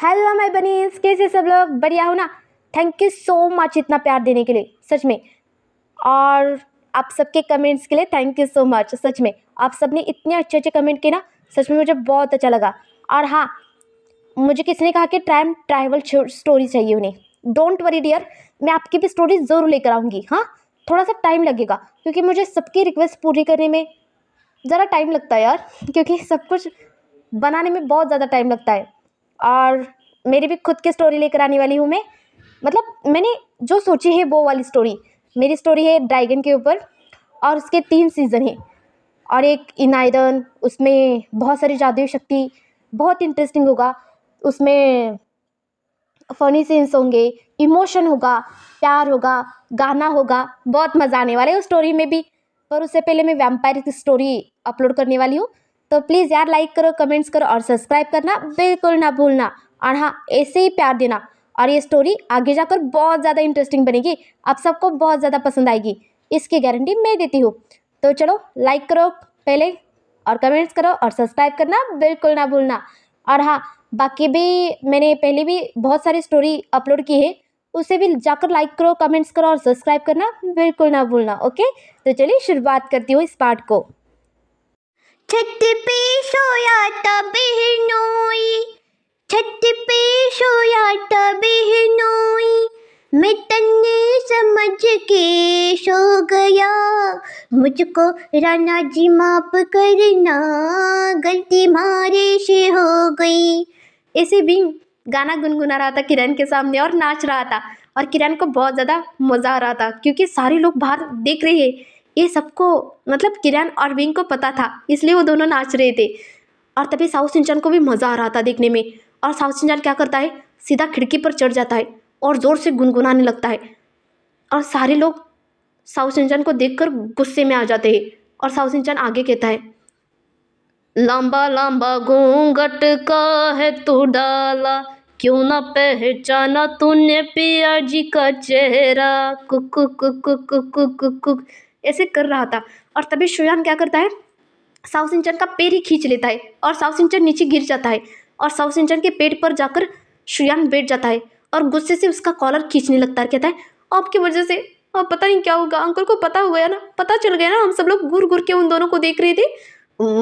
Hello my bunnies, कैसे सब लोग? बढ़िया हो ना? थैंक यू सो मच इतना प्यार देने के लिए, सच में। और आप सबके कमेंट्स के लिए थैंक यू सो मच, सच में। आप सब ने इतने अच्छे अच्छे कमेंट किए ना, सच में मुझे बहुत अच्छा लगा। और हाँ, मुझे किसी ने कहा कि टाइम ट्रैवल स्टोरी चाहिए उन्हें। डोंट वरी डियर, मैं आपकी भी स्टोरी ज़रूर लेकर आऊँगी। हाँ, थोड़ा सा टाइम लगेगा क्योंकि मुझे सबकी रिक्वेस्ट पूरी करने में ज़रा टाइम लगता है यार, क्योंकि सब कुछ बनाने में बहुत ज़्यादा टाइम लगता है। और मेरी भी खुद की स्टोरी लेकर आने वाली हूँ मैं। मतलब मैंने जो सोची है वो वाली स्टोरी। मेरी स्टोरी है ड्रैगन के ऊपर, और उसके 3 सीज़न हैं। और एक इनायरन, उसमें बहुत सारी जादुई शक्ति, बहुत इंटरेस्टिंग होगा। उसमें फ़नी सीन्स होंगे, इमोशन होगा, प्यार होगा, गाना होगा, बहुत मज़ा आने वाला है उस स्टोरी में भी। पर उससे पहले मैं वैम्पायर की स्टोरी अपलोड करने वाली हूँ। तो प्लीज़ यार, लाइक करो, कमेंट्स करो और सब्सक्राइब करना बिल्कुल ना भूलना। और हाँ, ऐसे ही प्यार देना। और ये स्टोरी आगे जाकर बहुत ज़्यादा इंटरेस्टिंग बनेगी, आप सबको बहुत ज़्यादा पसंद आएगी, इसकी गारंटी मैं देती हूँ। तो चलो, लाइक करो पहले, और कमेंट्स करो और सब्सक्राइब करना बिल्कुल ना भूलना। और हाँ, बाकी भी मैंने पहले भी बहुत सारी स्टोरी अपलोड की है, उसे भी जाकर लाइक करो, कमेंट्स करो और सब्सक्राइब करना बिल्कुल ना भूलना। ओके, तो चलिए शुरुआत करती हूँ इस पार्ट को। छत पे सोया था बहनोई, छत पे सोया था बहनोई, मैं तन्ने समझ के सो गया, मुझको राना जी माफ करना, गलती मारे से हो गई। ऐसे भी गाना गुनगुना रहा था किरण के सामने और नाच रहा था। और किरण को बहुत ज़्यादा मज़ा आ रहा था क्योंकि सारे लोग बाहर देख रहे हैं। ये सबको, मतलब किरण और विंग को पता था, इसलिए वो दोनों नाच रहे थे। और तभी साउथ सिंचन को भी मज़ा आ रहा था देखने में। और साउथ सिंचन क्या करता है, सीधा खिड़की पर चढ़ जाता है और ज़ोर से गुनगुनाने लगता है। और सारे लोग साउथ सिंचन को देखकर गुस्से में आ जाते हैं। और साउथ सिंचन आगे कहता है, लंबा लंबा घूंघट का है तू डाला, क्यों ना पहचाना तूने पिया जी का चेहरा, cook cook cook cook cook cook cook cook, ऐसे कर रहा था। और तभी शुयान क्या करता है, साउथ सिंचन का पैर ही खींच लेता है और साउथ सिंचन नीचे गिर जाता है। और साउथ सिंचन के पेट पर जाकर शुयान बैठ जाता है और गुस्से से उसका कॉलर खींचने लगता है। कहता है, आपकी वजह से अब पता नहीं क्या होगा, अंकल को पता हो गया ना, पता चल गया ना, हम सब लोग घूर घूर के उन दोनों को देख रहे थे।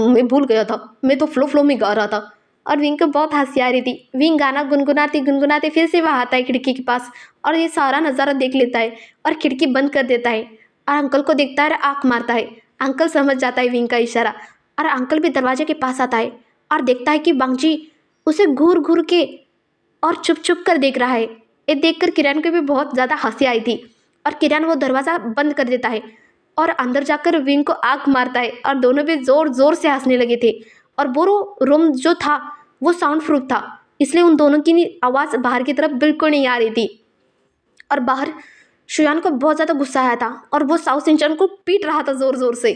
मैं भूल गया था, मैं तो फ्लो फ्लो में गा रहा था। और विंग को बहुत हंसी आ रही थी। विंग गाना गुनगुनाते गुनगुनाते फिर से वहाँ आता है खिड़की के पास और ये सारा नज़ारा देख लेता है और खिड़की बंद कर देता है। और अंकल को देखता है और आँख मारता है। अंकल समझ जाता है विंग का इशारा। और अंकल भी दरवाजे के पास आता है और देखता है कि बांगजी उसे घूर घूर के और छुप छुप कर देख रहा है। ये देखकर किरण को भी बहुत ज़्यादा हंसी आई थी। और किरण वो दरवाज़ा बंद कर देता है और अंदर जाकर विंग को आँख मारता है और दोनों भी ज़ोर ज़ोर से हंसने लगे थे। और वो रूम जो था वो साउंड प्रूफ था, इसलिए उन दोनों की आवाज़ बाहर की तरफ बिल्कुल नहीं आ रही थी। और बाहर शुयान को बहुत ज़्यादा गुस्सा आया था और वो साउथ सिंचन को पीट रहा था ज़ोर ज़ोर से।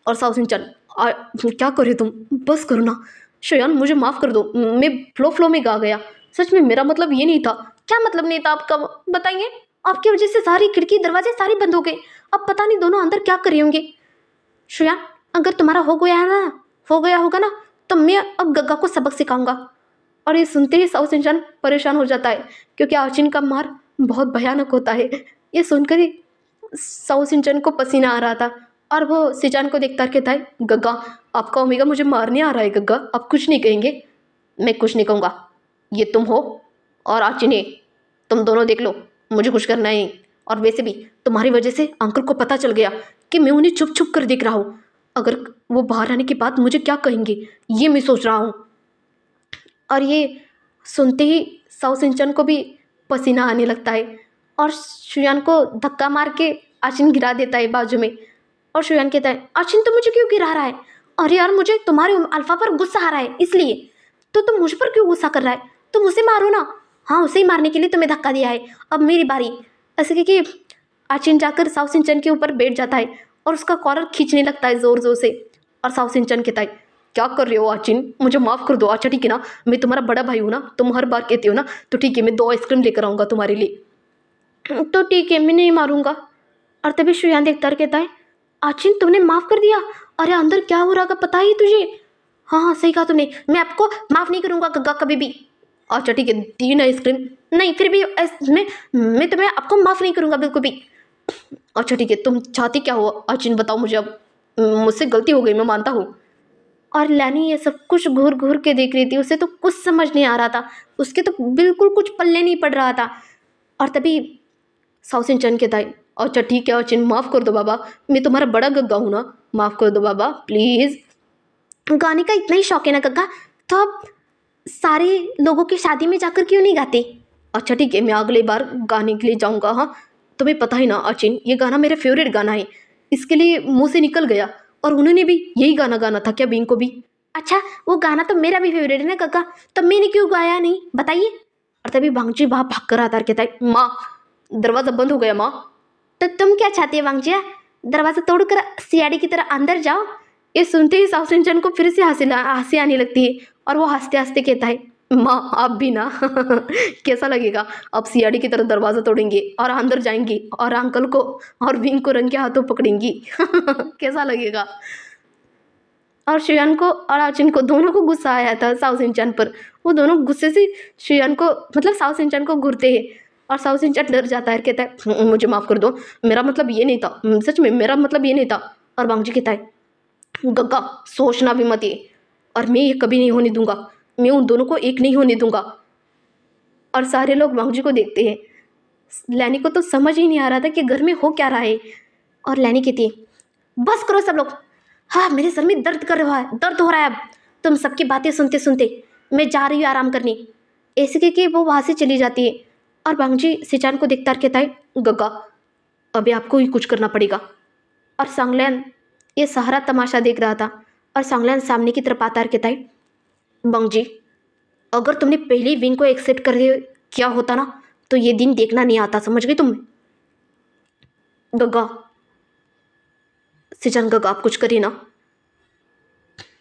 और साउथ सिंचन, क्या करे तुम, बस करो ना। शुयान, मुझे माफ़ कर दो, मैं फ्लो फ्लो में गा गया, सच में मेरा मतलब ये नहीं था। क्या मतलब नहीं था आपका, बताइए। आपकी वजह से सारी खिड़की दरवाजे सारे बंद हो गए। अब पता नहीं दोनों अंदर क्या कर रहे होंगे। शुयान, अगर तुम्हारा हो गया है ना, हो गया होगा ना, तो मैं अब गग्गा को सबक सिखाऊंगा। और ये सुनते ही साउथ सिंचन परेशान हो जाता है क्योंकि आचिन का मार बहुत भयानक होता है। ये सुनकर ही साउथ सिंचन को पसीना आ रहा था और वो सिंचन को देखता कहता है, गग्गा, आपका ओमेगा मुझे मारने आ रहा है। गग्गा, आप कुछ नहीं कहेंगे? मैं कुछ नहीं कहूँगा, ये तुम हो और आचिन है, तुम दोनों देख लो, मुझे कुछ करना है। और वैसे भी तुम्हारी वजह से अंकल को पता चल गया कि मैं उन्हें छुप छुप कर देख रहा हूँ। अगर वो बाहर आने के बाद मुझे क्या कहेंगे, ये मैं सोच रहा हूँ। और ये सुनते ही साउथ सिंचन को भी पसीना आने लगता है और शुयान को धक्का मार के आचिन गिरा देता है बाजू में। और शुयान कहता है, आचिन तो मुझे क्यों गिरा रहा है? अरे यार, मुझे तुम्हारे अल्फा पर गुस्सा आ रहा है इसलिए। तो तुम मुझ पर क्यों गुस्सा कर रहा है? तुम उसे मारो ना। हाँ, उसे ही मारने के लिए तुम्हें धक्का दिया है, अब मेरी बारी। ऐसे कि आचिन जाकर साउथ सिंचन के ऊपर बैठ जाता है और उसका कॉलर खींचने लगता है ज़ोर ज़ोर से। और साउथ सिंचन कहता है, क्या कर रहे हो आचिन, मुझे माफ़ कर दो। अच्छा ठीक है ना, मैं तुम्हारा बड़ा भाई हूँ ना, तुम हर बार कहते हो ना, तो ठीक है, मैं 2 आइसक्रीम लेकर आऊँगा तुम्हारे लिए। तो ठीक है, मैं नहीं मारूंगा। और तभी शुयान देखता है, कहता है, आचिन तुमने माफ़ कर दिया? अरे अंदर क्या हो रहा था पता ही तुझे? हाँ हाँ, सही कहा तुमने, मैं आपको माफ़ नहीं करूँगा गग्गा कभी भी। अच्छा ठीक है, 3 आइसक्रीम। नहीं फिर भी मैं तुम्हें आपको माफ़ नहीं करूँगा बिल्कुल भी। अच्छा ठीक है, तुम चाहती क्या हो अचिन, बताओ मुझे अब। मुझसे गलती हो गई, मैं मानता हूँ। और लैनी ये सब कुछ घूर घूर के देख रही थी, उसे तो कुछ समझ नहीं आ रहा था, उसके तो बिल्कुल कुछ पल्ले नहीं पड़ रहा था। और तभी साउसिन चन के ताई, अच्छा ठीक है अचिन, माफ़ कर दो बाबा, मैं तुम्हारा बड़ा गग्गा हूँ ना, माफ़ कर दो बाबा प्लीज़। गाने का इतना ही शौक है ना गग्गा, तो आप सारे लोगों की शादी में जाकर क्यों नहीं गाते? अच्छा ठीक है, मैं अगली बार गाने के लिए जाऊँगा। हाँ, तुम्हें पता है ना अचिन, ये गाना मेरा फेवरेट गाना है, इसके लिए मुंह से निकल गया। और उन्होंने भी यही गाना गाना था क्या बीन को भी? अच्छा, वो गाना तो मेरा भी फेवरेट है ना गग्गा, तब मैंने क्यों गाया नहीं बताइए? और तभी भांगजी वहाँ भाग कर आता कहता है, माँ दरवाज़ा बंद हो गया माँ। तो तुम क्या चाहती है वांगजिया, दरवाज़ा तोड़कर सियाड़ी की तरह अंदर जाओ? ये सुनते ही साउसिंचन को फिर से हंसी आने लगती है, और वो हंसते हंसते कहता है, माँ आप भी ना कैसा लगेगा, अब सियाड़ी की तरह दरवाज़ा तोड़ेंगे और अंदर जाएंगी और अंकल को और विंग को रंग के हाथों पकड़ेंगी कैसा लगेगा? और शियान को और आचिन को दोनों को गुस्सा आया था साउथ इंचन पर। वो दोनों गुस्से से शियान को मतलब साउथ इंचन को घूरते हैं, और साउथ इंचन डर जाता है, कहता है मुझे माफ़ कर दो, मेरा मतलब ये नहीं था, सच में मेरा मतलब ये नहीं था। और बांगजी कहता है, गग्गा सोचना भी मत ये, और मैं ये कभी नहीं होने दूंगा, मैं उन दोनों को एक नहीं होने दूंगा। और सारे लोग बांगजी को देखते हैं। लैनी को तो समझ ही नहीं आ रहा था कि घर में हो क्या रहा है। और लैनी कहती है, बस करो सब लोग, हाँ मेरे सर में दर्द हो रहा है अब, तुम सबकी बातें सुनते सुनते मैं जा रही हूँ आराम करने। ऐसे कह के वो वहाँ से चली जाती है। और बांगजी सिचान को देखता कहता है, गग्गा अभी आपको ही कुछ करना पड़ेगा। और सांगलैन ये सहारा तमाशा देख रहा था, और सांगलैन सामने की तरफ आता कहता है, बांगजी अगर तुमने पहले ही विंग को एक्सेप्ट कर किया होता ना, तो ये दिन देखना नहीं आता, समझ गई तुम? गग्गा सिचान, गग्गा आप कुछ करिए ना।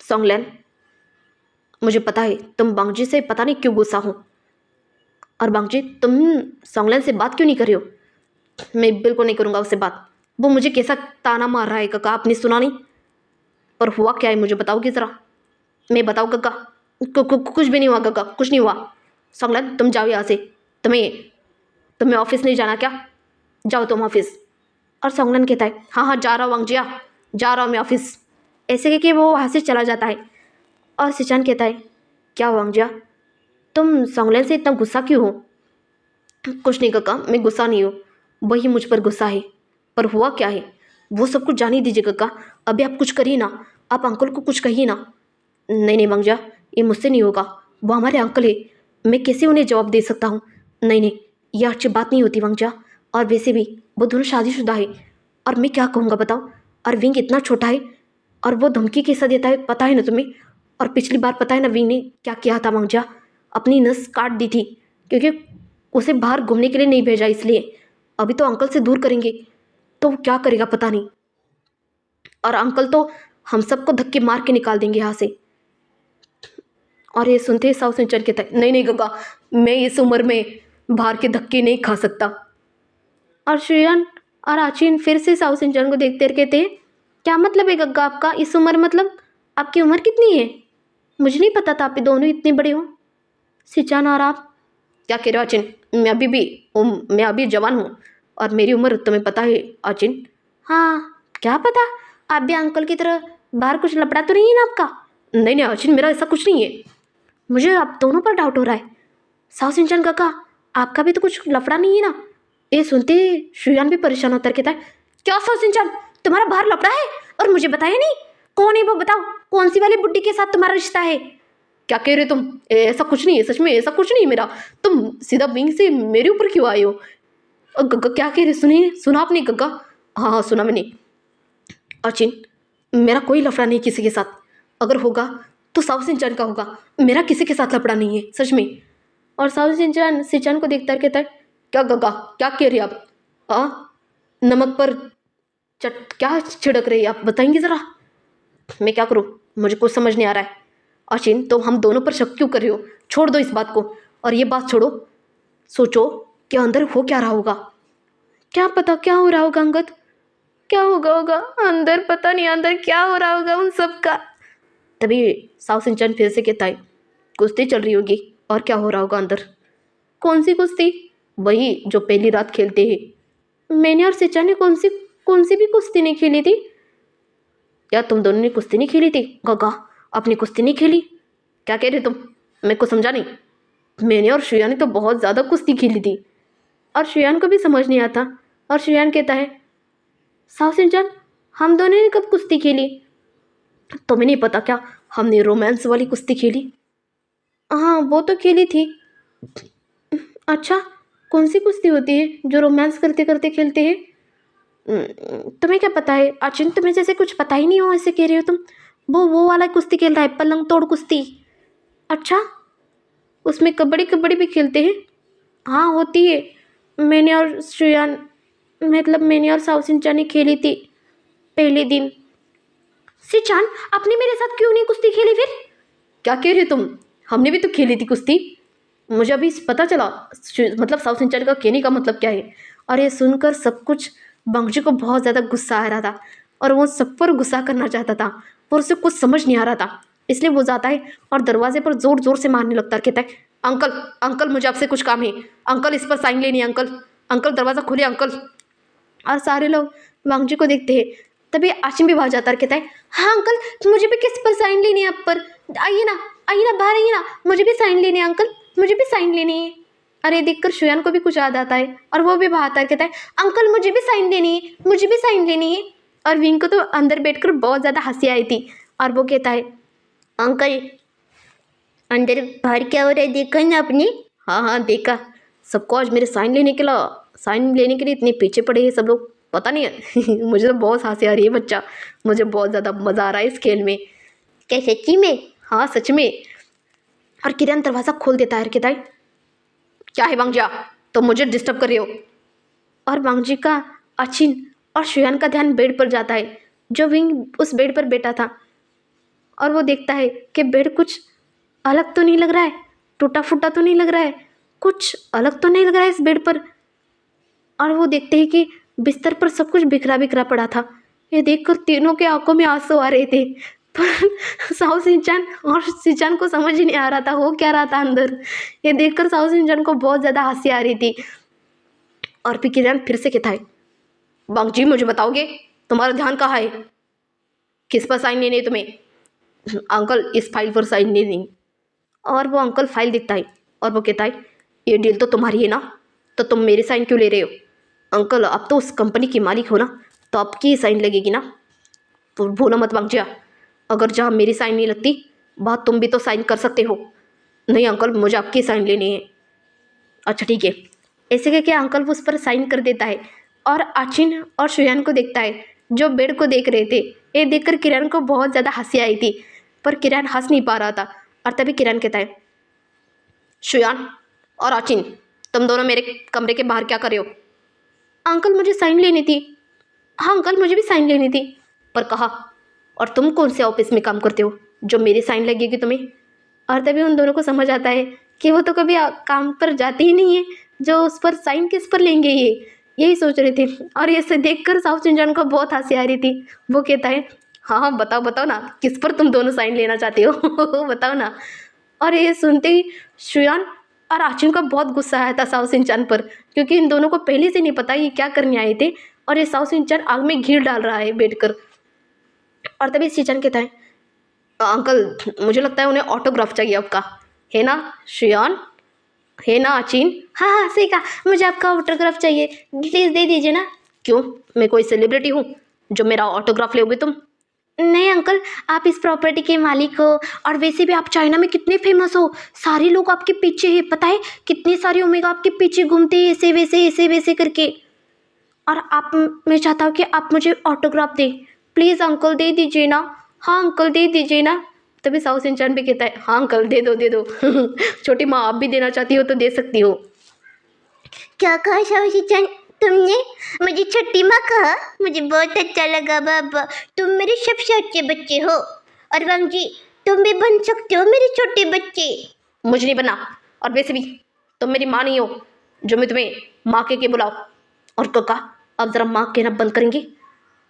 सॉन्गलैन मुझे पता है तुम बांगजी से पता नहीं क्यों गुस्सा हो, और बांगजी तुम सॉन्गलैन से बात क्यों नहीं कर रही हो? मैं बिल्कुल नहीं करूँगा उससे बात, वो मुझे कैसा ताना मार रहा है गग्गा, आपने सुना नहीं? पर हुआ क्या है मुझे बताओगी ज़रा, मैं बताओ गग्गा? कुछ भी नहीं हुआ गग्गा, कुछ नहीं हुआ। सॉन्गलैन तुम जाओ यहाँ से, तुम्हें ऑफिस नहीं जाना क्या? जाओ तुम ऑफिस। और सॉन्गलैन कहता है, हाँ हाँ जा रहा हूँ वांगजिया, जा रहा हूँ मैं ऑफिस। ऐसे कह के वो वहाँ से चला जाता है। और सिचान कहता है, क्या वांगजिया तुम सॉन्गलैन से इतना गुस्सा क्यों हो? कुछ नहीं काका, मैं गुस्सा नहीं हूँ, वही मुझ पर गुस्सा है। पर हुआ क्या है वो सब कुछ जान ही दीजिए काका, अभी आप कुछ करिए ना, आप अंकल को कुछ कहिए ना। नहीं नहीं वांगजिया, ये मुझसे नहीं होगा, वो हमारे अंकल है, मैं कैसे उन्हें जवाब दे सकता हूँ? नहीं नहीं, यह अच्छी बात नहीं होती वांगजिया, और वैसे भी वो दोनों शादीशुदा है, और मैं क्या कहूँगा बताओ? और विंग इतना छोटा है, और वो धमकी कैसा देता है पता है ना तुम्हें? और पिछली बार पता है ना विंग ने क्या किया था वांगजिया? अपनी नस काट दी थी, क्योंकि उसे बाहर घूमने के लिए नहीं भेजा, इसलिए अभी तो अंकल से दूर करेंगे तो वो क्या करेगा पता नहीं, और अंकल तो हम सबको धक्के मार के निकाल देंगे यहाँ से। और ये सुनते ही साउथ चल के था, नहीं नहीं गग्गा, मैं इस उम्र में बाहर के धक्के नहीं खा सकता। और श्रेयन और आचिन फिर से साउथ इंजन को देखते कहते हैं, क्या मतलब है गग्गा आपका इस उम्र, मतलब आपकी उम्र कितनी है? मुझे नहीं पता था आप दोनों इतने बड़े हो। सिचान और आप क्या कह रहे हो आचिन? मैं अभी जवान हूँ, और मेरी उम्र तुम्हें पता है आचिन? हाँ क्या पता, आप भी अंकल की तरह बाहर कुछ लपड़ा तो नहीं है ना आपका? नहीं नहीं आचिन, मेरा ऐसा कुछ नहीं है। मुझे आप दोनों पर डाउट हो रहा है। साउथ सिंचन काका, आपका भी तो कुछ लफड़ा नहीं है ना? ये सुनते श्रेयान भी परेशान होता कहता है, क्या साउथ सिंचन, तुम्हारा बाहर लफड़ा है और मुझे बताया नहीं? कौन है वो, बताओ कौन सी वाली बुड्ढी के साथ तुम्हारा रिश्ता है? क्या कह रहे तुम? ऐसा कुछ नहीं है, सच में ऐसा कुछ नहीं है मेरा। तुम सीधा विंग से मेरे ऊपर क्यों आए हो? गग्गा क्या कह रहे, सुनिए, सुना आपने गग्गा? हाँ हाँ सुना मैंने। अचिन मेरा कोई लफड़ा नहीं किसी के साथ, अगर होगा तो साउथ सिंचन का होगा, मेरा किसी के साथ लफड़ा नहीं है सच में। और साउथ सिंचन सिंचन को देखता कहता है, क्या गग्गा क्या कह रही आप? नमक पर क्या छिड़क रही है आप, बताएंगे ज़रा? मैं क्या करूँ, मुझे कुछ समझ नहीं आ रहा है। अचिन तो हम दोनों पर शक क्यों कर रहे हो? छोड़ दो इस बात को, और ये बात छोड़ो, सोचो कि अंदर हो क्या रहा होगा। क्या पता क्या हो रहा होगा अंगद, क्या होगा अंदर, पता नहीं अंदर क्या हो रहा होगा उन सब का। तभी साउथ सिंचन फिर से कहता है, कुश्ती चल रही होगी, और क्या हो रहा होगा अंदर? कौन सी कुश्ती? वही जो पहली रात खेलते हैं। मैंने और सिचा ने कौन सी भी कुश्ती नहीं खेली थी। क्या तुम दोनों ने कुश्ती नहीं खेली थी? गगा, अपनी कुश्ती नहीं खेली? क्या कह रहे तुम? मेरे को समझा नहीं। मैंने और श्रेया ने तो बहुत ज़्यादा कुश्ती खेली थी। और श्रेयान को भी समझ नहीं आता। और श्रेयान कहता है, साहु सिंचन, हम दोनों ने कब कुश्ती खेली? तुम्हें नहीं पता क्या, हमने रोमांस वाली कुश्ती खेली। हाँ, वो तो खेली थी। अच्छा, कौन सी कुश्ती होती है जो रोमांस करते करते खेलते हैं? तुम्हें क्या पता है अर्जुन? तुम्हें जैसे कुछ पता ही नहीं हो ऐसे कह रहे हो तुम। वो वाला कुश्ती खेल रहा है, पलंग तोड़ कुश्ती। अच्छा, उसमें कबड्डी कबड्डी भी खेलते हैं? हाँ, होती है। मैंने और श्रेयान, मतलब मैंने और साउ सिंचन ने खेली थी पहले दिन। सिंचन, आपने मेरे साथ क्यों नहीं कुश्ती खेली फिर? क्या कह रहे हो तुम? हमने भी तो खेली थी कुश्ती। मुझे अभी पता चला, मतलब साउथ सिंचन का कहने का मतलब क्या है। और ये सुनकर सब कुछ बंगजी को बहुत ज़्यादा गुस्सा आ रहा था और वो सब पर गुस्सा करना चाहता था, पर उसे कुछ समझ नहीं आ रहा था। इसलिए वो जाता है और दरवाजे पर ज़ोर ज़ोर से मारने लगता है। कहता है, अंकल अंकल, मुझे आपसे कुछ काम है। अंकल, इस पर साइन लेनी है। अंकल अंकल, दरवाज़ा खोले अंकल। और सारे लोग वांगजी को देखते हैं। तभी आशिम भी बाहर जाता है, कहता है, हाँ अंकल, मुझे भी किस पर साइन लेनी है? आप पर आइए ना, बाहर आइए ना, मुझे भी साइन लेनी है अंकल, मुझे भी साइन लेनी है। अरे देखकर श्रेयान को भी कुछ याद आता है और वो भी बाहर आता है, कहता है, अंकल मुझे भी साइन लेनी है, मुझे भी साइन लेनी है। और विंग को तो अंदर बैठकर बहुत ज़्यादा हंसी आई थी और वो कहता है, अंकल, अंदर बाहर क्या हो रहा है देखा ना आपने? हाँ हाँ देखा, सबको आज मेरे साइन लेने के लिए इतने पीछे पड़े हैं सब लोग, पता नहीं है। मुझे तो बहुत हंसी आ रही है बच्चा, मुझे बहुत ज़्यादा मज़ा आ रहा है इस खेल में। क्या सच्ची में? हाँ सच में। और किरण दरवाज़ा खोल देता है, कहता है, क्या है वांगजिया, तुम मुझे डिस्टर्ब कर रहे हो? और वांगजी का, अचिन और श्रेयान का ध्यान बेड पर जाता है, जो विंग उस बेड पर बैठा था। और वो देखता है कि बेड कुछ अलग तो नहीं लग रहा है, टूटा फूटा तो नहीं लग रहा है, कुछ अलग तो नहीं लग रहा है इस बेड पर। और वो देखते हैं कि बिस्तर पर सब कुछ बिखरा बिखरा पड़ा था। ये देखकर तीनों के आंखों में आंसू आ रहे थे, पर साहु सिंचन और सिंचन को समझ ही नहीं आ रहा था हो क्या रहा था अंदर। ये देखकर साहु सिंचन को बहुत ज़्यादा हंसी आ रही थी। और फिर किरण फिर से कहता है, बांगजी मुझे बताओगे तुम्हारा ध्यान कहाँ है? किस पर साइन लेने है तुम्हें? अंकल, इस फाइल पर साइन लेनी। और वो अंकल फाइल देखता है और वो कहता है, ये डील तो तुम्हारी है ना, तो तुम मेरे साइन क्यों ले रहे हो? अंकल, आप तो उस कंपनी के मालिक हो ना, तो आपकी ही साइन लगेगी ना। तो भूलो मत वांगजिया, अगर जहाँ मेरी साइन नहीं लगती बात तुम भी तो साइन कर सकते हो। नहीं अंकल, मुझे आपकी साइन लेनी है। अच्छा ठीक है। ऐसे करके अंकल उस पर साइन कर देता है और आचिन और श्रेयान को देखता है जो बेड को देख रहे थे। ये देखकर किरण को बहुत ज़्यादा हंसी आई थी, पर किरण हंस नहीं पा रहा था। और तभी किरण कहता है, श्रेयान और आचिन, तुम दोनों मेरे कमरे के बाहर क्या कर रहे हो? अंकल मुझे साइन लेनी थी। हाँ अंकल, मुझे भी साइन लेनी थी। पर कहा, और तुम कौन से ऑफिस में काम करते हो जो मेरी साइन लगेगी तुम्हें? और तभी उन दोनों को समझ आता है कि वो तो कभी काम पर जाते ही नहीं है, जो उस पर साइन किस पर लेंगे ये, यही सोच रहे थे। और ये से देखकर साउथ सिंचन को बहुत हंसी आ रही थी। वो कहता है, हाँ हाँ बताओ बताओ ना, किस पर तुम दोनों साइन लेना चाहते हो? बताओ ना। और ये सुनते ही श्रेयान और आचिन का बहुत गुस्सा आया था साउथ सिंचन पर, क्योंकि इन दोनों को पहले से नहीं पता ये क्या करने आए थे। और ये साउथ सिंचन आग में घी डाल रहा है बैठकर। और तभी सिंचन कहता है, अंकल मुझे लगता है उन्हें ऑटोग्राफ चाहिए आपका, है ना श्रेयान, है ना आचिन? हाँ हाँ सही कहा, मुझे आपका ऑटोग्राफ चाहिए, प्लीज़ दे दीजिए ना। क्यों, मैं कोई सेलिब्रिटी हूँ जो मेरा ऑटोग्राफ लोगे तुम? नहीं अंकल, आप इस प्रॉपर्टी के मालिक हो और वैसे भी आप चाइना में कितने फेमस हो, सारे लोग आपके पीछे हैं, पता है कितने सारे ओमेगा आपके पीछे घूमते हैं ऐसे वैसे करके। और आप, मैं चाहता हूँ कि आप मुझे ऑटोग्राफ दें, प्लीज़ अंकल दे दीजिए ना। हाँ अंकल दे दीजिए ना। तभी साउथ सिंचन भी कहता है, हाँ अंकल दे दो दे दो। छोटी माँ, आप भी देना चाहती हो तो दे सकती हो। क्या कहा शाहू तुमने? मुझे छोटी माँ कहा? मुझे बहुत अच्छा लगा बाबा, तुम मेरे सबसे अच्छे बच्चे हो। और वांगजी, तुम भी बन सकते हो मेरे छोटे बच्चे। मुझे नहीं बना, और वैसे भी तुम मेरी माँ नहीं हो जो मैं तुम्हें माँ के बुलाओ। और काका, अब ज़रा माँ कहना बंद करेंगे?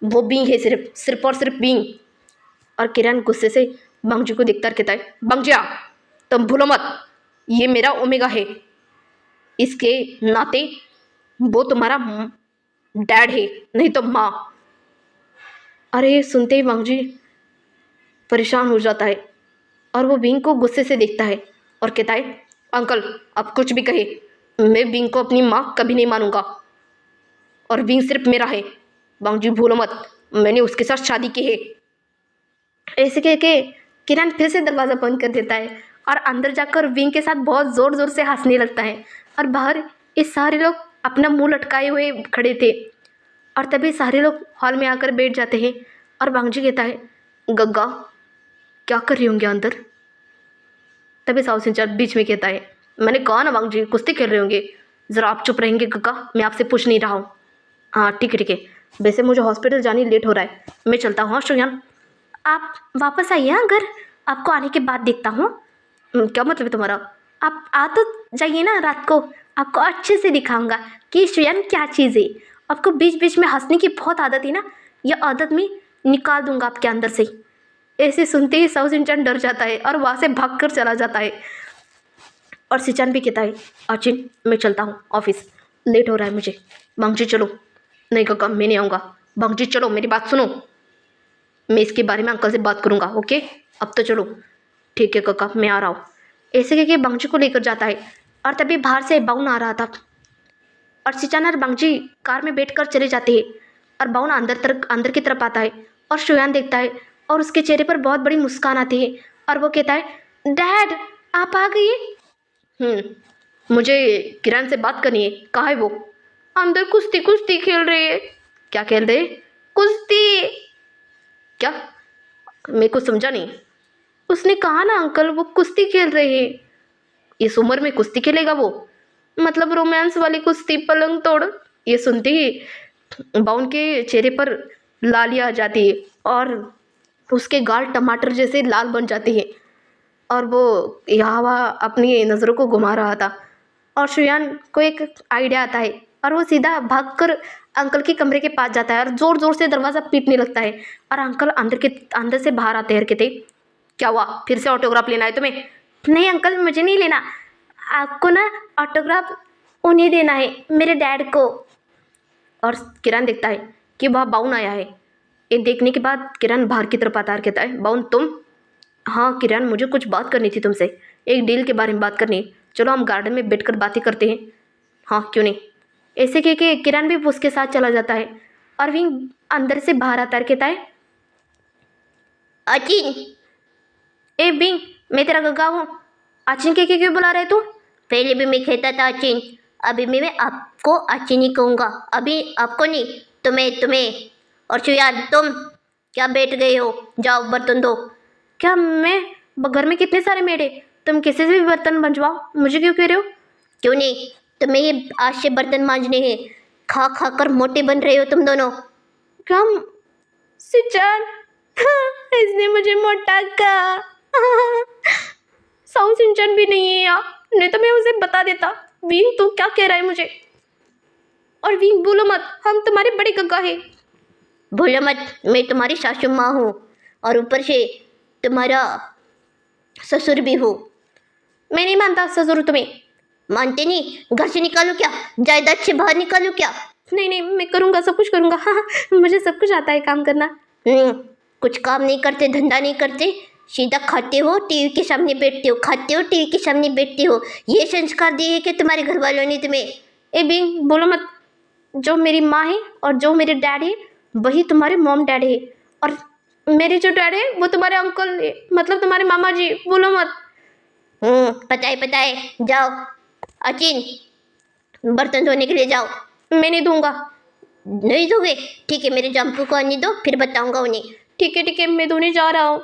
वो बींग है, सिर्फ और सिर्फ बींग। और किरण गुस्से से बांगजी को देखता कहता है, बांगजिया तुम भूलो मत, ये मेरा ओमेगा है, इसके नाते वो तुम्हारा डैड है, नहीं तो माँ। अरे ये सुनते ही वांगजी परेशान हो जाता है और वो विंग को गुस्से से देखता है और कहता है, अंकल आप कुछ भी कहे, मैं विंग को अपनी माँ कभी नहीं मानूंगा और विंग सिर्फ मेरा है। वांगजी भूलो मत, मैंने उसके साथ शादी की है। ऐसे कह के किरण फिर से दरवाज़ा बंद कर देता है और अंदर जाकर विंग के साथ बहुत ज़ोर ज़ोर से हंसने लगता है। और बाहर ये सारे लोग अपना मुंह लटकाए हुए खड़े थे और तभी सारे लोग हॉल में आकर बैठ जाते हैं। और वांगजी कहता है, गग्गा क्या कर रही होंगे अंदर? तभी साहु सिंचन बीच में कहता है, मैंने कहा ना वांगजी कुश्ती खेल रहे होंगे, ज़रा आप चुप रहेंगे गग्गा, मैं आपसे पूछ नहीं रहा हूँ। हाँ ठीक है ठीक है, वैसे मुझे हॉस्पिटल जाने लेट हो रहा है, मैं चलता हूँ। हाँ श्रेयान आप वापस आइए, हाँ घर आपको आने के बाद देखता हूँ। क्या मतलब है तुम्हारा? आप आ तो जाइए ना, रात को आपको अच्छे से दिखाऊंगा कि श्रेयान क्या चीज़ है। आपको बीच बीच में हंसने की बहुत आदत है ना, यह आदत मैं निकाल दूंगा आपके अंदर से। ऐसे सुनते ही साहु सिंचन डर जाता है और वहाँ से भाग कर चला जाता है। और सिंचन भी कहता है, अचिन मैं चलता हूँ ऑफिस, लेट हो रहा है मुझे। वांगजी चलो। नहीं काका मैं नहीं आऊँगा। वांगजी चलो मेरी बात सुनो, मैं इसके बारे में अंकल से बात करूँगा, ओके अब तो चलो। ठीक है काका मैं आ रहा हूँ। ऐसे कह के बांगजी को लेकर जाता है और तभी बाहर से बाउन आ रहा था और सिंचन और बांगजी कार में बैठकर चले जाते हैं। और बाउन अंदर की तरफ आता है और श्रेयान देखता है और उसके चेहरे पर बहुत बड़ी मुस्कान आती है और वो कहता है, डैड आप आ गए। मुझे किरण से बात करनी है। कहाँ है वो? अंदर कुश्ती कुश्ती खेल रही है। क्या खेल रहे? कुश्ती। क्या? मेरे को समझा नहीं। उसने कहा ना अंकल वो कुश्ती खेल रहे हैं। इस उम्र में कुश्ती खेलेगा वो? मतलब रोमांस वाली कुश्ती, पलंग तोड़। ये सुनते ही बाउन के चेहरे पर लाली आ जाती है और उसके गाल टमाटर जैसे लाल बन जाते हैं और वो यहाँ वहाँ अपनी नज़रों को घुमा रहा था। और श्रेयान को एक आइडिया आता है और वो सीधा भागकर अंकल के कमरे के पास जाता है और ज़ोर ज़ोर से दरवाज़ा पीटने लगता है। और अंकल अंदर से बाहर आते हैं। कहते, क्या हुआ, फिर से ऑटोग्राफ लेना है तुम्हें? नहीं अंकल मुझे नहीं लेना, आपको ना ऑटोग्राफ उन्हें देना है, मेरे डैड को। और किरण देखता है कि वह बाउन आया है। ये देखने के बाद किरण बाहर की तरफ आता है और कहता है, बाउन तुम? हाँ किरण मुझे कुछ बात करनी थी तुमसे, एक डील के बारे में बात करनी है। चलो हम गार्डन में बैठकर बातें करते हैं। हाँ क्यों नहीं। ऐसे कह के किरण भी उसके साथ चला जाता है और विंग अंदर से बाहर आता है। कहता है, अचिन ए विंग मैं तेरा गग्गा हूँ, अचिन कह के क्यों बुला रहे तू? पहले भी मैं कहता था अचिन, अभी मैं आपको अचिन ही कहूँगा, अभी आपको नहीं, तुम्हें। और श्रेयान तुम क्या बैठ गए हो, जाओ बर्तन धो। क्या मैं घर में कितने सारे मेड है, तुम किसी से भी बर्तन मंजवाओ, मुझे क्यों कह रहे हो? क्यों नहीं, तुम्हें ये आज से बर्तन मांजने हैं, खा खा कर मोटे बन रहे हो तुम दोनों। क्या सिंचन इसने मुझे मोटा कहा। साउंड सिंचन भी नहीं है यार, नहीं तो मैं उसे बता देता। विंग तू क्या कह रहा है मुझे? और विंग बोलो मत, हम तुम्हारे बड़े गग्गा है। भूलो मत मैं तुम्हारी सासू माँ हूँ और ऊपर से तुम्हारा ससुर भी हूँ। मैं नहीं मानता ससुर तुम्हें। मानते नहीं? घर से निकालूं क्या, जायदाद से बाहर निकालूं क्या? नहीं नहीं मैं करूँगा, सब कुछ करूँगा। हाँ मुझे सब कुछ आता है काम करना। कुछ काम नहीं करते, धंधा नहीं करते, सीधा खाते हो टीवी के सामने बैठते हो, खाते हो टीवी के सामने बैठते हो। ये संस्कार दिए कि तुम्हारे घर वालों ने तुम्हें? ए बिंग बोलो मत, जो मेरी माँ है और जो मेरे डैड है वही तुम्हारे मॉम डैड है, और मेरे जो डैड है वो तुम्हारे अंकल है, मतलब तुम्हारे मामा जी। बोलो मत। पता है, जाओ अचिन बर्तन धोने के लिए जाओ। मैं नहीं दूंगा। नहीं दोगे? ठीक है मेरे जम्पू को आने दो, फिर बताऊंगा उन्हें। ठीक है मैं धोने जा रहा हूँ।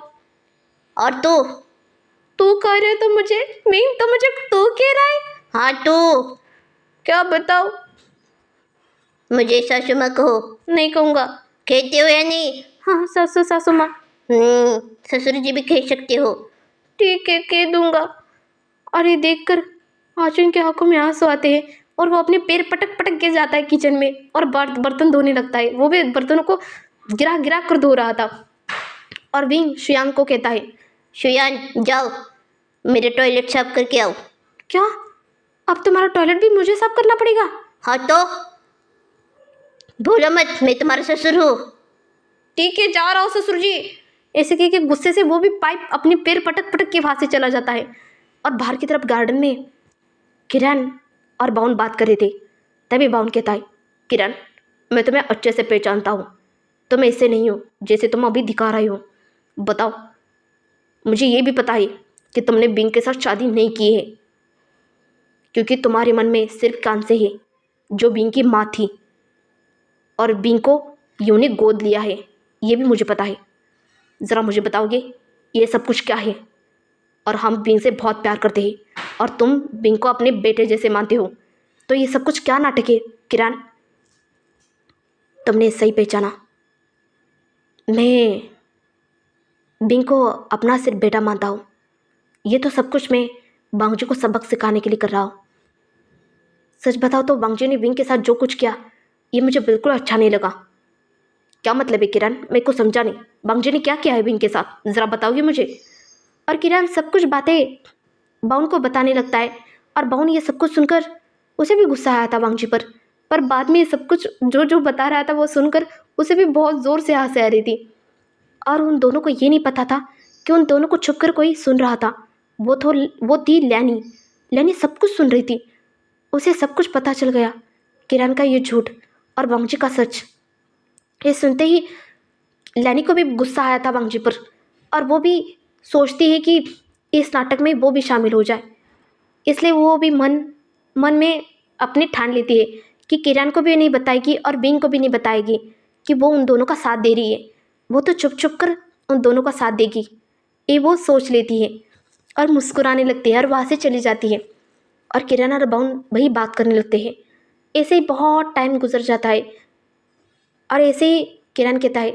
और तू कह रहे तो मुझे मीन तो मुझे तू कह रहा है? हाँ तू। क्या बताओ? मुझे सासू माँ कहो। नहीं कहूँगा। कहते हो या नहीं? हाँ सासू माँ। ससुर जी भी कह सकते हो। ठीक है कह दूंगा। और ये देखकर आचुन के आंखों में आंसू आते हैं और वो अपने पैर पटक पटक के जाता है किचन में और बर्तन धोने लगता है। वो भी बर्तनों को गिरा कर धो रहा था। और विंग श्रेयान को कहता है, श्रेयान जाओ मेरे टॉयलेट साफ करके आओ। क्या अब तुम्हारा टॉयलेट भी मुझे साफ करना पड़ेगा? हाँ तो भूलो मत, मैं तुम्हारा ससुर हूँ। ठीक है, जा रहा हूँ ससुर जी। ऐसे कह के गुस्से से वो भी पाइप अपने पैर पटक पटक के वहाँ से चला जाता है। और बाहर की तरफ गार्डन में किरण और बाउन बात कर रहे थे। तभी बाउन कहता है, किरण मैं तुम्हें अच्छे से पहचानता हूँ, तुम ऐसे नहीं हो जैसे तुम अभी दिखा रहे हो। बताओ, मुझे ये भी पता है कि तुमने बिंग के साथ शादी नहीं की है, क्योंकि तुम्हारे मन में सिर्फ कांसे है जो बिंग की माँ थी, और बिंग को यूं ने गोद लिया है, ये भी मुझे पता है। ज़रा मुझे बताओगे ये सब कुछ क्या है? और हम बिंग से बहुत प्यार करते हैं और तुम बिंग को अपने बेटे जैसे मानते हो, तो ये सब कुछ क्या नाटक है? किरण, तुमने सही पहचाना, मैं बिंग को अपना सिर्फ बेटा मानता हूँ। ये तो सब कुछ मैं बांगजू को सबक सिखाने के लिए कर रहा हूँ। सच बताओ तो बांगजू ने बिंग के साथ जो कुछ किया, ये मुझे बिल्कुल अच्छा नहीं लगा। क्या मतलब है किरण? मेरे को समझा नहीं, बांगजू ने क्या किया है बिंग के साथ, ज़रा बताओगे मुझे? और किरण सब कुछ बातें बाउन को बताने लगता है। और बाउन ये सब कुछ सुनकर उसे भी गुस्सा आया था बांगजी पर बाद में ये सब कुछ जो जो बता रहा था वो सुनकर उसे भी बहुत ज़ोर से हंसी आ रही थी। और उन दोनों को ये नहीं पता था कि उन दोनों को छुपकर कोई सुन रहा था। वो थी लैनी। लैनी सब कुछ सुन रही थी। उसे सब कुछ पता चल गया, किरण का ये झूठ और बांगजी का सच। ये सुनते ही लैनी को भी गुस्सा आया था बांगजी पर, और वो भी सोचती है कि इस नाटक में वो भी शामिल हो जाए। इसलिए वो भी मन में अपनी ठान लेती है कि किरण को भी नहीं बताएगी और बिंग को भी नहीं बताएगी कि वो उन दोनों का साथ दे रही है। वो तो चुप चुप कर उन दोनों का साथ देगी, ये वो सोच लेती है और मुस्कुराने लगती है और वहाँ से चली जाती है। और किरण और बाउन वही बात करने लगते हैं। ऐसे ही बहुत टाइम गुजर जाता है और ऐसे ही किरण कहता है,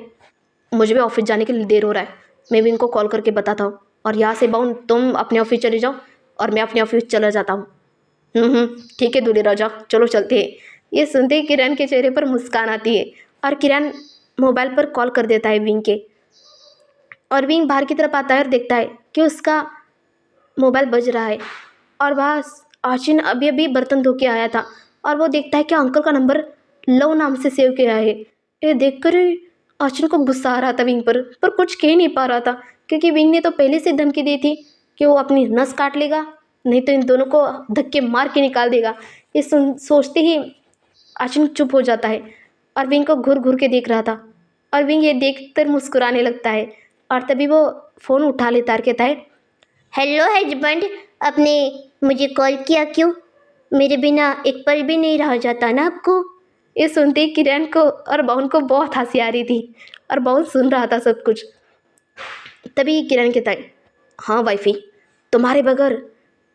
मुझे भी ऑफिस जाने के लिए देर हो रहा है, मैं भी इनको कॉल करके बताता हूँ। और यहाँ से बाउन तुम अपने ऑफिस चले जाओ और मैं अपने ऑफिस चला जाता हूँ। ठीक है दूल्हे राजा, चलो चलते हैं। ये सुनते ही किरण के चेहरे पर मुस्कान आती है और किरण मोबाइल पर कॉल कर देता है विंग के। और विंग बाहर की तरफ आता है और देखता है कि उसका मोबाइल बज रहा है। और वहाँ आशिन अभी अभी बर्तन धो के आया था और वो देखता है कि अंकल का नंबर लव नाम से सेव किया है। ये देखकर आशिन को गुस्सा आ रहा था विंग पर कुछ कह नहीं पा रहा था, क्योंकि विंग ने तो पहले से धमकी दी थी कि वो अपनी नस काट लेगा, नहीं तो इन दोनों को धक्के मार के निकाल देगा। ये सोचते ही आशिन चुप हो जाता है और विंग को घूर घूर के देख रहा था। और विंग ये देखकर मुस्कुराने लगता है और तभी वो फ़ोन उठा लेता है और कहता है, हेलो हस्बैंड, आपने मुझे कॉल किया क्यों? मेरे बिना एक पल भी नहीं रहा जाता ना आपको। ये सुनते ही किरण को और बाउन को बहुत हंसी आ रही थी और बाउन सुन रहा था सब कुछ। तभी किरण कहता है, हाँ वाइफी, तुम्हारे बगैर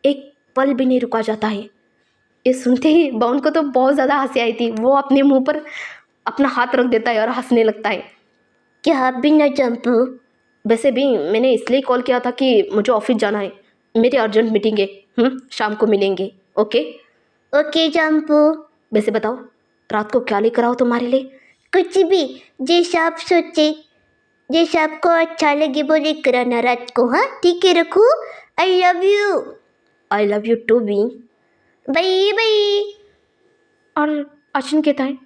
एक पल भी नहीं रुका जाता है। ये सुनते ही बाउन को तो बहुत ज़्यादा हंसी आई थी। वो अपने मुंह पर अपना हाथ रख देता है और हंसने लगता है। क्या आप भी न जंपू? वैसे भी मैंने इसलिए कॉल किया था कि मुझे ऑफिस जाना है, मेरी अर्जेंट मीटिंग है। शाम को मिलेंगे, ओके? ओके जंपू। वैसे बताओ रात को क्या लेकर आओ तुम्हारे लिए? कुछ भी, जैसा आप सोचे, जैसा आपको अच्छा लगे वो लेकर आना रात को। हाँ ठीक है, रखू। I love you. I love you too विंग। Bye bye. और अश्विन कहता है,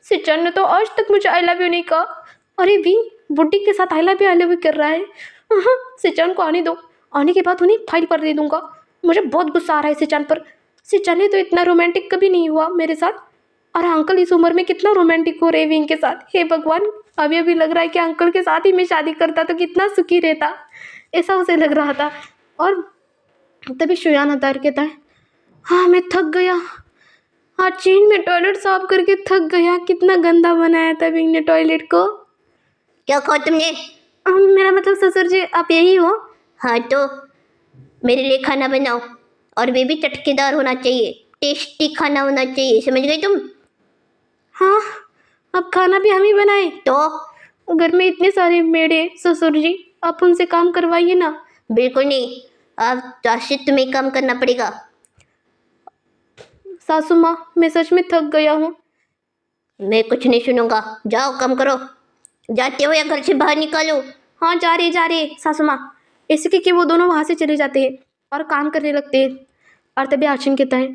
सिचन ने तो आज तक मुझे आई लव यू नहीं कहा। अरे विंग बुड्ढी के साथ आई लव यू कर रहा है। सिचन को आने दो, आने के बाद उन्हें फाइल पर दे दूंगा। मुझे बहुत गुस्सा आ रहा है सिचन पर। सिचन ने तो इतना रोमांटिक कभी नहीं हुआ मेरे साथ, और अंकल इस उम्र में कितना रोमांटिक हो रहे विंग के साथ। हे भगवान, अभी अभी लग रहा है कि अंकल के साथ ही मैं शादी करता तो कितना सुखी रहता, ऐसा उसे लग रहा था। और तभी शुयान आता है, कहता है, हाँ मैं थक गया, आज चीन में टॉयलेट साफ करके थक गया। कितना गंदा बनाया था विंग ने टॉयलेट को। क्या कहा तुमने? मेरा मतलब ससुर जी आप यही हो? हाँ तो मेरे लिए खाना बनाओ, और वे भी चटकेदार होना चाहिए, टेस्टी खाना होना चाहिए, समझ गई तुम? हाँ, अब खाना भी हम ही बनाए? तो घर में इतने सारे मेड ससुर जी, आप उनसे काम करवाइए ना। बिल्कुल नहीं, अब आज से तुम्हें काम करना पड़ेगा। सासू माँ मैं सच में थक गया हूँ। मैं कुछ नहीं सुनूंगा, जाओ काम करो। जाते हो या घर से बाहर निकालो? हाँ जा रहे सासू माँ। ऐसे कि वो दोनों वहाँ से चले जाते हैं और काम करने लगते हैं। और तभी आचिन कहता है,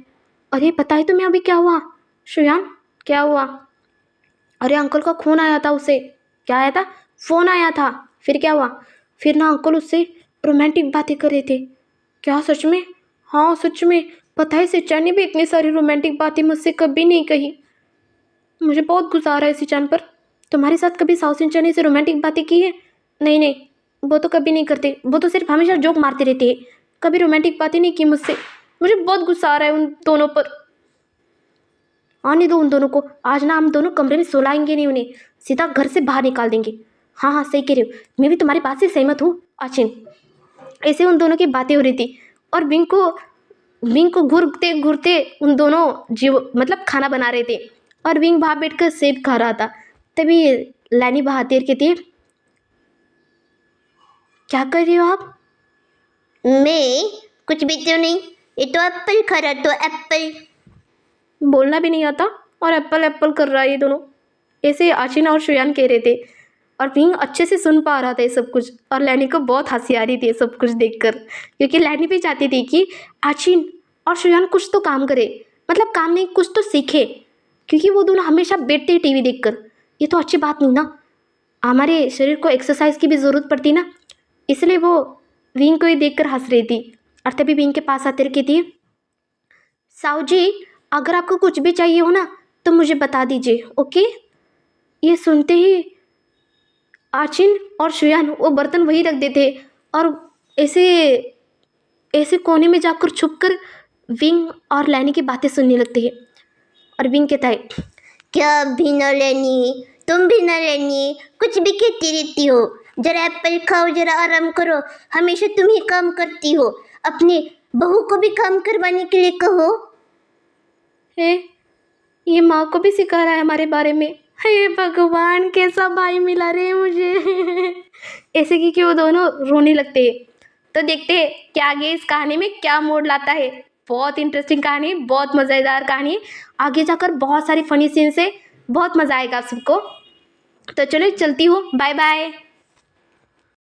अरे पता है तुम्हें अभी क्या हुआ शुयान, क्या हुआ? अरे अंकल का फ़ोन आया था उसे। क्या आया था? फ़ोन आया था। फिर क्या हुआ? फिर ना अंकल उससे रोमांटिक बातें कर रहे थे। क्या सच में? हाँ सच में। पता है सिचान ने भी इतनी सारी रोमांटिक बातें मुझसे कभी नहीं कही। मुझे बहुत गुस्सा आ रहा है सिचान पर। तुम्हारे साथ कभी साउ सिंचन ने से रोमांटिक बातें की है? नहीं नहीं, वो तो कभी नहीं करते। वो तो सिर्फ हमेशा जोक मारते रहते हैं, कभी रोमांटिक बातें नहीं की मुझसे। मुझे बहुत गुस्सा आ रहा है उन दोनों पर। आने दो उन दोनों को। आज ना हम दोनों कमरे में सुलाएंगे नहीं उन्हें, सीधा घर से बाहर निकाल देंगे। हाँ हाँ सही कह रहे हो, मैं भी तुम्हारी बात से सहमत हूँ आचिन। ऐसे उन दोनों की बातें हो रही थी और विंग को घूरते घूरते उन दोनों जीव मतलब खाना बना रहे थे और विंग वहाँ बैठकर सेब खा रहा था। तभी लैनी बहादुर कहती है, क्या कर रही हो आप? मैं कुछ भी तो नहीं, ये तो एप्पल खा रहा, तो एप्पल। बोलना भी नहीं आता और एप्पल एप्पल कर रहा है ये दोनों। ऐसे आचिन और शुयान कह रहे थे और विंग अच्छे से सुन पा रहा था ये सब कुछ। और लैनी को बहुत हंसी आ रही थी ये सब कुछ देखकर, क्योंकि लैनी भी चाहती थी कि आचिन और शुयान कुछ तो काम करे, मतलब काम नहीं कुछ तो सीखे, क्योंकि वो दोनों हमेशा बैठते ही टीवी देखकर। ये तो अच्छी बात नहीं ना, हमारे शरीर को एक्सरसाइज की भी ज़रूरत पड़ती ना। इसलिए वो विंग को ही देखकर हंस रही थी। और तभी विंग के पास आते रखी थी, साऊ जी अगर आपको कुछ भी चाहिए हो ना तो मुझे बता दीजिए, ओके? ये सुनते ही आचिन और शुयान वो बर्तन वहीं रख देते और ऐसे ऐसे कोने में जाकर छुपकर विंग और लैनी की बातें सुनने लगते हैं। और विंग कहता है, क्या भी ना लेनी, तुम भी ना लेनी, कुछ भी कहती रहती हो। जरा एप्पल खाओ, जरा आराम करो, हमेशा तुम ही काम करती हो। अपने बहू को भी काम करवाने के लिए कहो। हे ये माँ को भी सिखा रहा है हमारे बारे में। हे भगवान कैसा भाई मिला रे मुझे। ऐसे कि वो दोनों रोने लगते हैं। तो देखते हैं कि आगे इस कहानी में क्या मोड़ लाता है। बहुत इंटरेस्टिंग कहानी, बहुत मज़ेदार कहानी। आगे जाकर बहुत सारी फनी सीन से बहुत मज़ा आएगा आप सबको। तो चलो चलती हूँ, बाय बाय।